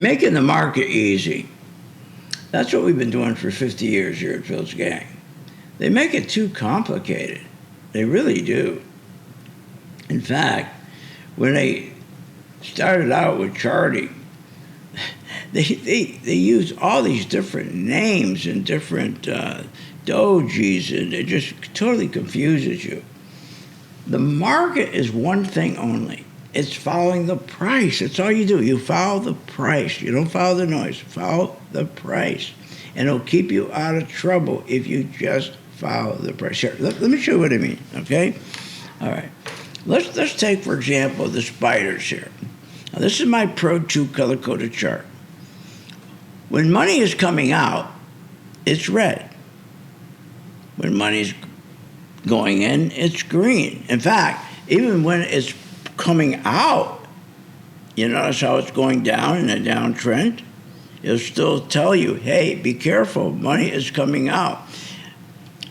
Making the market easy. That's what we've been doing for 50 years here at Phil's Gang. They make it too complicated. They really do. In fact, when they started out with charting, they use all these different names and different dojis, and it just totally confuses you. The market is one thing only. It's following the price. That's all you do. You follow the price. You don't follow the noise. Follow the price. And it'll keep you out of trouble if you just follow the price. Here, let me show you what I mean, okay? All right. Let's take, for example, the spiders here. Now, this is my Pro 2 color-coded chart. When money is coming out, it's red. When money's going in, it's green. In fact, even when it's coming out, you notice how it's going down in a downtrend? It'll still tell you, hey, be careful, money is coming out.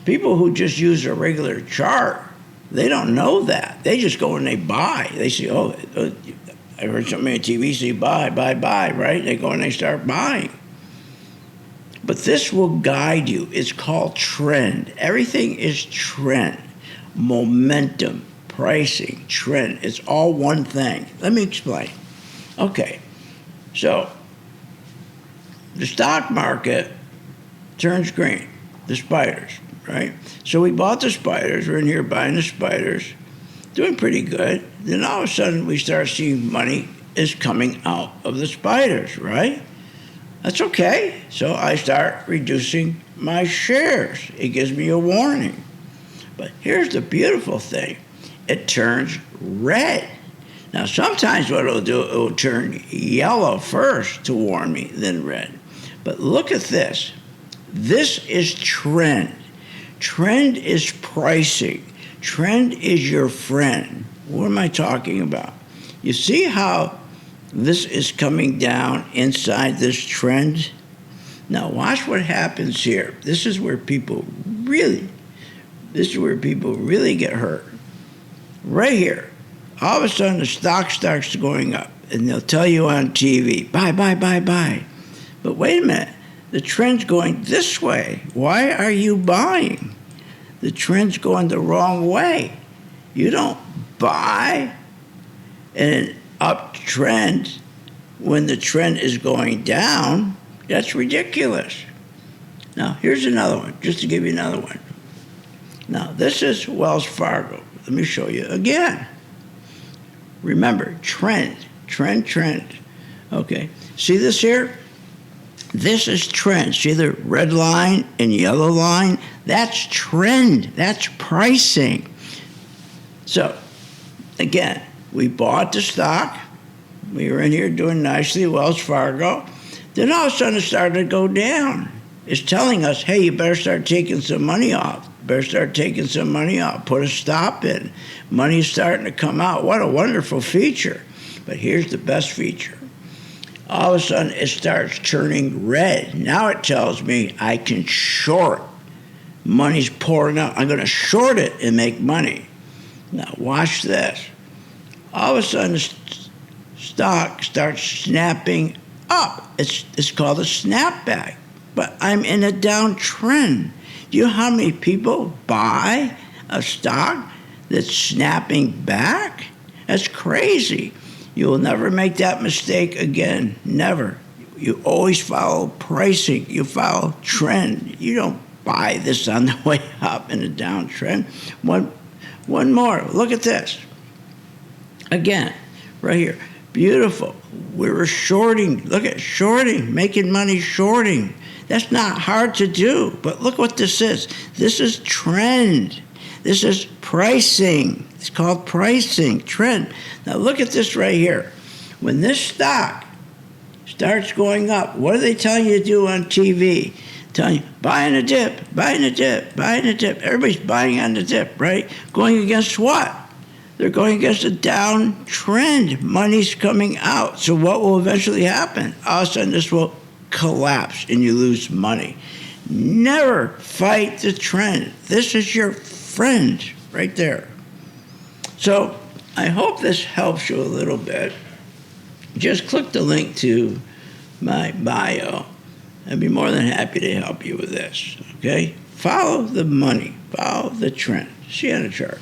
People who just use a regular chart, they don't know that. They just go and they buy. They say, oh, I heard somebody on TV say buy, right? They go and they start buying. But this will guide you. It's called trend. Everything is trend, momentum, pricing, trend. It's all one thing. Let me explain. Okay, so the stock market turns green, the spiders, right? So we bought the spiders. We're in here buying the spiders, doing pretty good. Then all of a sudden we start seeing money is coming out of the spiders, right? That's okay. So I start reducing my shares. It gives me a warning. But here's the beautiful thing. It turns red. Now, sometimes what it'll do, it will turn yellow first to warn me, then red. But look at this. This is trend. Trend is pricing. Trend is your friend. What am I talking about? You see how this is coming down inside this trend? Now, watch what happens here. This is where people really get hurt. Right here, all of a sudden the stock starts going up, and they'll tell you on TV, buy. But wait a minute, the trend's going this way. Why are you buying? The trend's going the wrong way. You don't buy in an uptrend when the trend is going down. That's ridiculous. Now, here's another one, just to give you another one. Now, this is Wells Fargo. Let me show you again. Remember, trend. Okay, see this here? This is trend. See the red line and yellow line? That's trend. That's pricing. So, again, we bought the stock. We were in here doing nicely, Wells Fargo. Then all of a sudden it started to go down. It's telling us, hey, you better start taking some money off. Put a stop in. Money's starting to come out. What a wonderful feature. But here's the best feature. All of a sudden, it starts turning red. Now it tells me I can short. Money's pouring out. I'm going to short it and make money. Now, watch this. All of a sudden, the stock starts snapping up. It's called a snapback. But I'm in a downtrend. Do you know how many people buy a stock that's snapping back? That's crazy. You will never make that mistake again. Never. You always follow pricing. You follow trend. You don't buy this on the way up in a downtrend. One more. Look at this. Again, right here. Beautiful. We were shorting. Look at shorting. Making money shorting. That's not hard to do, but look what this is. This is trend. This is pricing. It's called pricing, trend. Now look at this right here. When this stock starts going up, what do they tell you to do on TV? Telling you, buying a dip. Everybody's buying on the dip, right? Going against what? They're going against a downtrend. Money's coming out. So what will eventually happen? All of a sudden this will collapse and you lose money. Never fight the trend. This is your friend right there. So I hope this helps you a little bit. Just click the link to my bio. I'd be more than happy to help you with this, okay? Follow the money. Follow the trend. See you on the chart.